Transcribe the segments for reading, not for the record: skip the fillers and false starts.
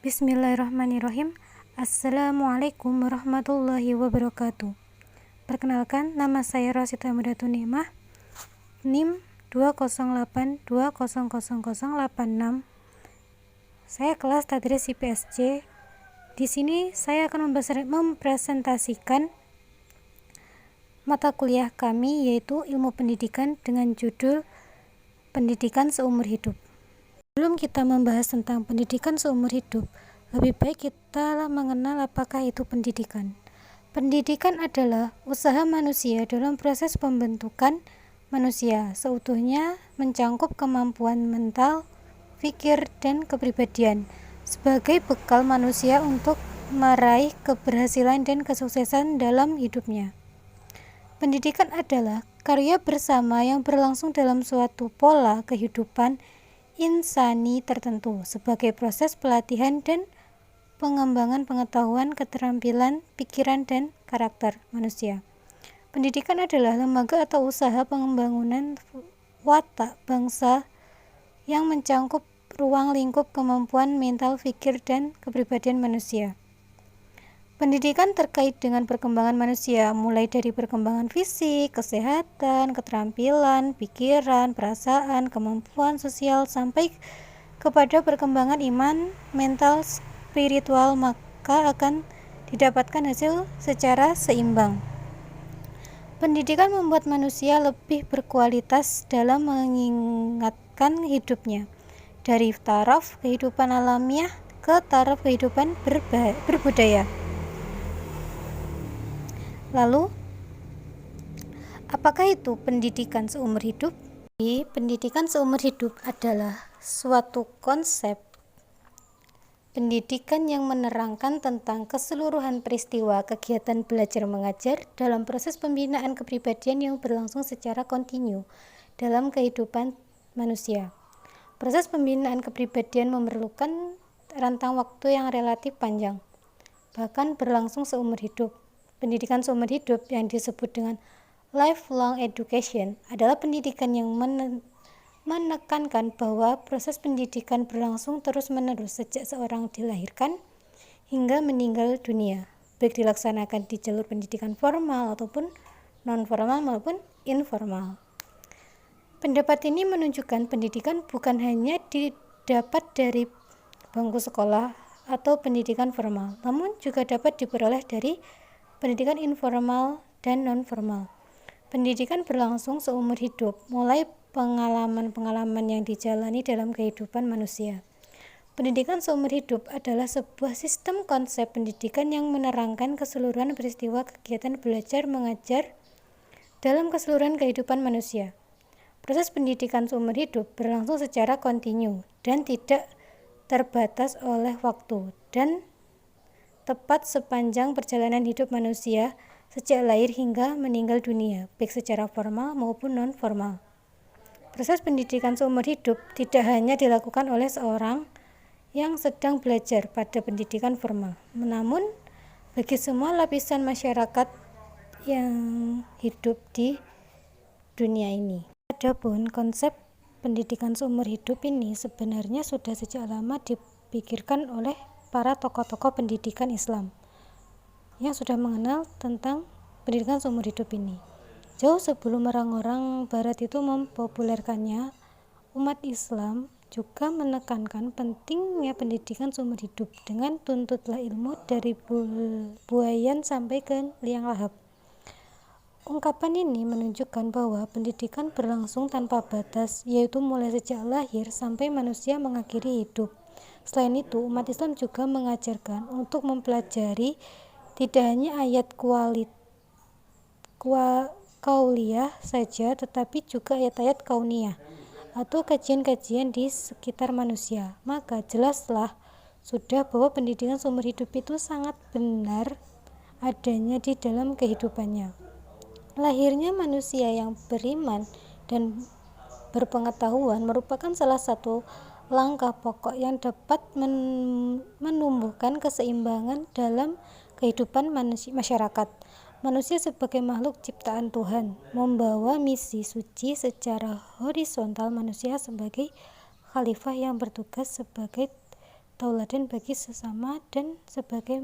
Bismillahirrahmanirrahim. Assalamualaikum warahmatullahi wabarakatuh. Perkenalkan, nama saya Rosita Mudatun Nimah, NIM 208200086. Saya kelas Tadris IPSC. Di sini saya akan mempresentasikan mata kuliah kami, yaitu Ilmu Pendidikan, dengan judul Pendidikan Seumur Hidup. Sebelum kita membahas tentang pendidikan seumur hidup, lebih baik kita mengenal apakah itu pendidikan. Pendidikan adalah usaha manusia dalam proses pembentukan manusia seutuhnya, mencangkup kemampuan mental, fikir, dan kepribadian sebagai bekal manusia untuk meraih keberhasilan dan kesuksesan dalam hidupnya. Pendidikan adalah karya bersama yang berlangsung dalam suatu pola kehidupan insani tertentu sebagai proses pelatihan dan pengembangan pengetahuan, keterampilan, pikiran, dan karakter manusia. Pendidikan adalah lembaga atau usaha pembangunan watak bangsa yang mencangkup ruang lingkup kemampuan mental, fikir, dan kepribadian manusia. Pendidikan terkait dengan perkembangan manusia, mulai dari perkembangan fisik, kesehatan, keterampilan, pikiran, perasaan, kemampuan sosial, sampai kepada perkembangan iman, mental, spiritual, maka akan didapatkan hasil secara seimbang. Pendidikan membuat manusia lebih berkualitas dalam mengingatkan hidupnya, dari taraf kehidupan alamiah ke taraf kehidupan berbudaya. Lalu, apakah itu pendidikan seumur hidup? Pendidikan seumur hidup adalah suatu konsep pendidikan yang menerangkan tentang keseluruhan peristiwa kegiatan belajar mengajar dalam proses pembinaan kepribadian yang berlangsung secara kontinu dalam kehidupan manusia. Proses pembinaan kepribadian memerlukan rentang waktu yang relatif panjang, bahkan berlangsung seumur hidup. Pendidikan seumur hidup yang disebut dengan lifelong education adalah pendidikan yang menekankan bahwa proses pendidikan berlangsung terus-menerus sejak seorang dilahirkan hingga meninggal dunia, baik dilaksanakan di jalur pendidikan formal ataupun non-formal maupun informal. Pendapat ini menunjukkan pendidikan bukan hanya didapat dari bangku sekolah atau pendidikan formal, namun juga dapat diperoleh dari pendidikan informal dan non-formal. Pendidikan berlangsung seumur hidup, mulai pengalaman-pengalaman yang dijalani dalam kehidupan manusia. Pendidikan seumur hidup adalah sebuah sistem konsep pendidikan yang menerangkan keseluruhan peristiwa kegiatan belajar mengajar dalam keseluruhan kehidupan manusia. Proses pendidikan seumur hidup berlangsung secara kontinu dan tidak terbatas oleh waktu, dan tepat sepanjang perjalanan hidup manusia sejak lahir hingga meninggal dunia, baik secara formal maupun non-formal. Proses pendidikan seumur hidup tidak hanya dilakukan oleh seorang yang sedang belajar pada pendidikan formal, namun bagi semua lapisan masyarakat yang hidup di dunia ini. Adapun konsep pendidikan seumur hidup ini sebenarnya sudah sejak lama dipikirkan oleh para tokoh-tokoh pendidikan Islam yang sudah mengenal tentang pendidikan seumur hidup ini. Jauh sebelum orang-orang barat itu mempopulerkannya, umat Islam juga menekankan pentingnya pendidikan seumur hidup dengan tuntutlah ilmu dari buayan sampai ke liang lahat. Ungkapan ini menunjukkan bahwa pendidikan berlangsung tanpa batas, yaitu mulai sejak lahir sampai manusia mengakhiri hidup. Selain itu, umat Islam juga mengajarkan untuk mempelajari tidak hanya ayat kauliyah saja, tetapi juga ayat-ayat kauniyah atau kajian-kajian di sekitar manusia. Maka jelaslah sudah bahwa pendidikan seumur hidup itu sangat benar adanya di dalam kehidupannya. Lahirnya manusia yang beriman dan berpengetahuan merupakan salah satu langkah pokok yang dapat menumbuhkan keseimbangan dalam kehidupan masyarakat. Manusia sebagai makhluk ciptaan Tuhan membawa misi suci secara horizontal. Manusia sebagai khalifah yang bertugas sebagai tauladan bagi sesama dan sebagai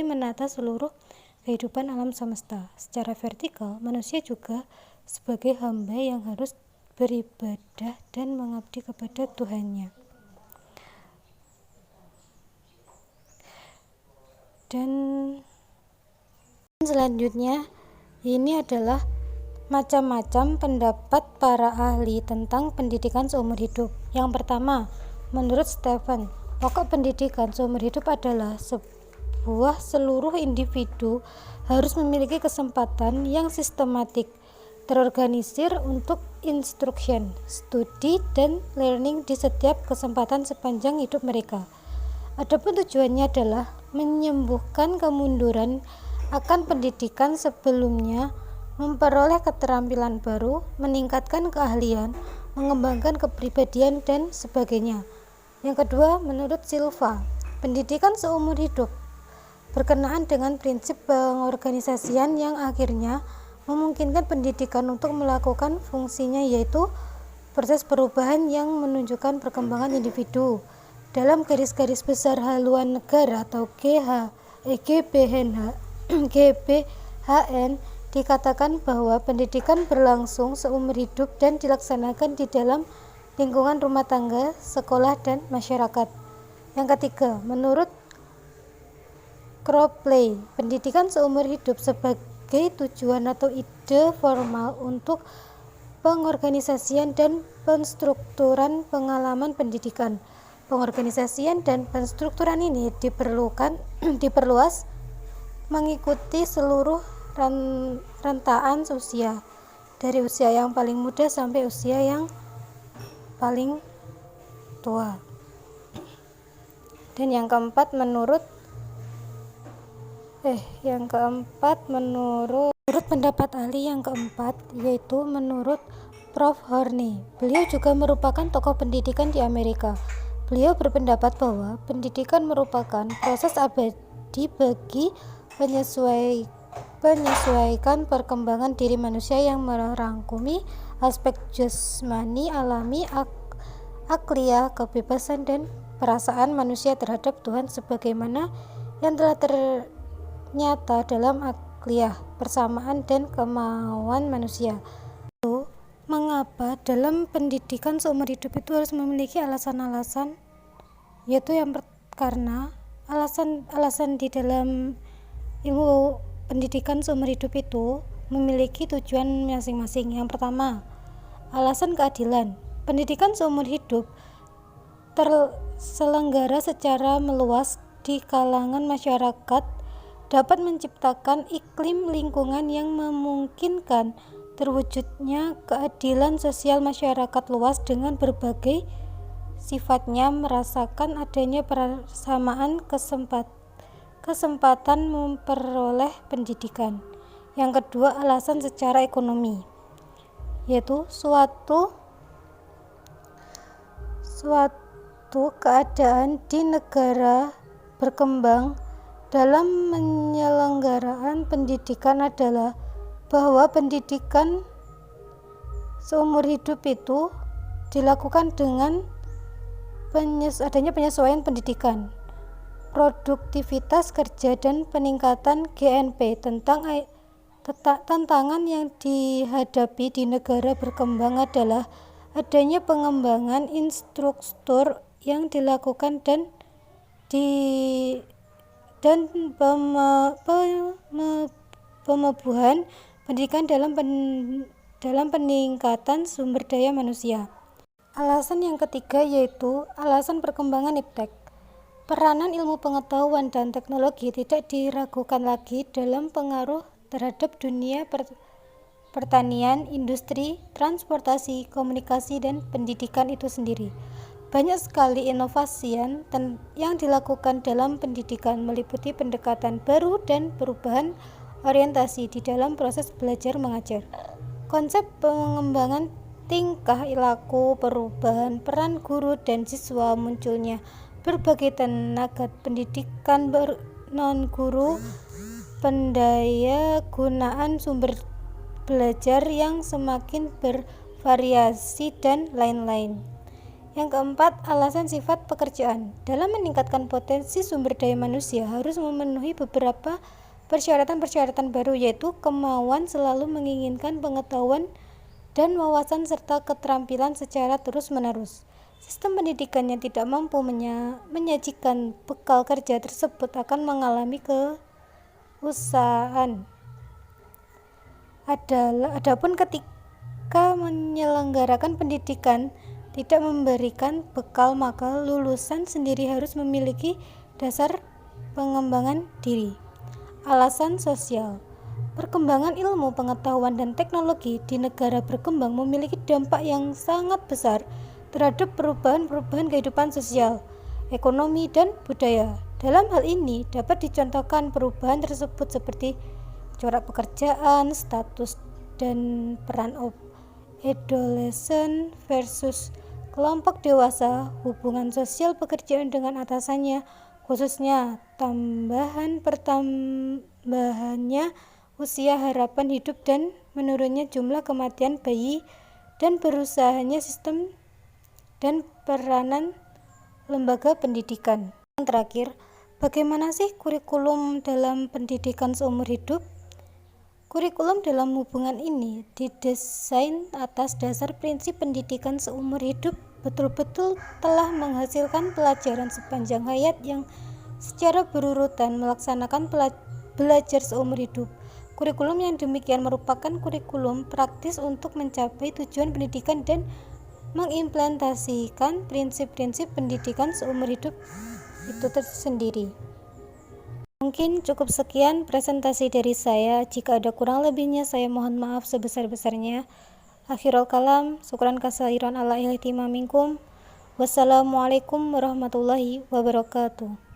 menata seluruh kehidupan alam semesta. Secara vertikal, manusia juga sebagai hamba yang harus beribadah dan mengabdi kepada Tuhannya. Dan selanjutnya ini adalah macam-macam pendapat para ahli tentang pendidikan seumur hidup. Yang pertama, menurut Stephen, pokok pendidikan seumur hidup adalah seluruh individu harus memiliki kesempatan yang sistematik, terorganisir untuk instruction, studi, dan learning di setiap kesempatan sepanjang hidup mereka. Adapun tujuannya adalah menyembuhkan kemunduran akan pendidikan sebelumnya, memperoleh keterampilan baru, meningkatkan keahlian, mengembangkan kepribadian, dan sebagainya. Yang kedua, menurut Silva, pendidikan seumur hidup berkenaan dengan prinsip pengorganisasian yang akhirnya memungkinkan pendidikan untuk melakukan fungsinya, yaitu proses perubahan yang menunjukkan perkembangan individu. Dalam garis-garis besar haluan negara atau GBHN dikatakan bahwa pendidikan berlangsung seumur hidup dan dilaksanakan di dalam lingkungan rumah tangga, sekolah, dan masyarakat. Yang ketiga, menurut Cropley, pendidikan seumur hidup sebagai tujuan atau ide formal untuk pengorganisasian dan penstrukturan pengalaman pendidikan. Pengorganisasian dan penstrukturan ini diperluas mengikuti seluruh rentaan usia, dari usia yang paling muda sampai usia yang paling tua. Dan yang keempat menurut pendapat ahli yang keempat, yaitu menurut Prof. Horney. Beliau juga merupakan tokoh pendidikan di Amerika. Beliau berpendapat bahwa pendidikan merupakan proses abadi bagi menyesuaikan perkembangan diri manusia yang merangkumi aspek jasmani, alami, akliyah, kebebasan, dan perasaan manusia terhadap Tuhan sebagaimana yang telah ternyata dalam akliyah, persamaan, dan kemauan manusia. Mengapa dalam pendidikan seumur hidup itu harus memiliki alasan-alasan, yaitu karena alasan di dalam ilmu pendidikan seumur hidup itu memiliki tujuan masing-masing. Yang pertama, alasan keadilan. Pendidikan seumur hidup terselenggara secara meluas di kalangan masyarakat dapat menciptakan iklim lingkungan yang memungkinkan terwujudnya keadilan sosial. Masyarakat luas dengan berbagai sifatnya merasakan adanya persamaan kesempatan memperoleh pendidikan. Yang kedua, alasan secara ekonomi, yaitu suatu keadaan di negara berkembang dalam penyelenggaraan pendidikan adalah bahwa pendidikan seumur hidup itu dilakukan dengan adanya penyesuaian pendidikan, produktivitas kerja, dan peningkatan GNP. Tantangan yang dihadapi di negara berkembang adalah adanya pengembangan infrastruktur yang dilakukan dan pemebuhan pendidikan dalam peningkatan sumber daya manusia. Alasan yang ketiga yaitu alasan perkembangan iptek. Peranan ilmu pengetahuan dan teknologi tidak diragukan lagi dalam pengaruh terhadap dunia pertanian, industri, transportasi, komunikasi, dan pendidikan itu sendiri. Banyak sekali inovasi yang dilakukan dalam pendidikan, meliputi pendekatan baru dan perubahan orientasi di dalam proses belajar mengajar. Konsep pengembangan tingkah laku, perubahan peran guru dan siswa, munculnya berbagai tenaga pendidikan non-guru, pendaya gunaan sumber belajar yang semakin bervariasi, dan lain-lain. Yang keempat, alasan sifat pekerjaan. Dalam meningkatkan potensi sumber daya manusia harus memenuhi beberapa persyaratan-persyaratan baru, yaitu kemauan selalu menginginkan pengetahuan dan wawasan serta keterampilan secara terus-menerus. Sistem pendidikan yang tidak mampu menyajikan bekal kerja tersebut akan mengalami keusahaan. Adapun ketika menyelenggarakan pendidikan tidak memberikan bekal, maka lulusan sendiri harus memiliki dasar pengembangan diri. Alasan sosial. Perkembangan ilmu pengetahuan dan teknologi di negara berkembang memiliki dampak yang sangat besar terhadap perubahan-perubahan kehidupan sosial, ekonomi, dan budaya. Dalam hal ini dapat dicontohkan perubahan tersebut seperti corak pekerjaan, status dan peran adolescen versus kelompok dewasa, hubungan sosial pekerjaan dengan atasannya, khususnya pertambahannya usia harapan hidup dan menurunnya jumlah kematian bayi, dan berusahanya sistem dan peranan lembaga pendidikan. Yang terakhir, bagaimana sih kurikulum dalam pendidikan seumur hidup? Kurikulum dalam hubungan ini didesain atas dasar prinsip pendidikan seumur hidup betul-betul telah menghasilkan pelajaran sepanjang hayat yang secara berurutan melaksanakan belajar seumur hidup. Kurikulum yang demikian merupakan kurikulum praktis untuk mencapai tujuan pendidikan dan mengimplementasikan prinsip-prinsip pendidikan seumur hidup itu tersendiri. Mungkin cukup sekian presentasi dari saya. Jika ada kurang lebihnya, saya mohon maaf sebesar-besarnya. Akhirul kalam, syukran kasairan ala ihtimamikum. Wassalamualaikum warahmatullahi wabarakatuh.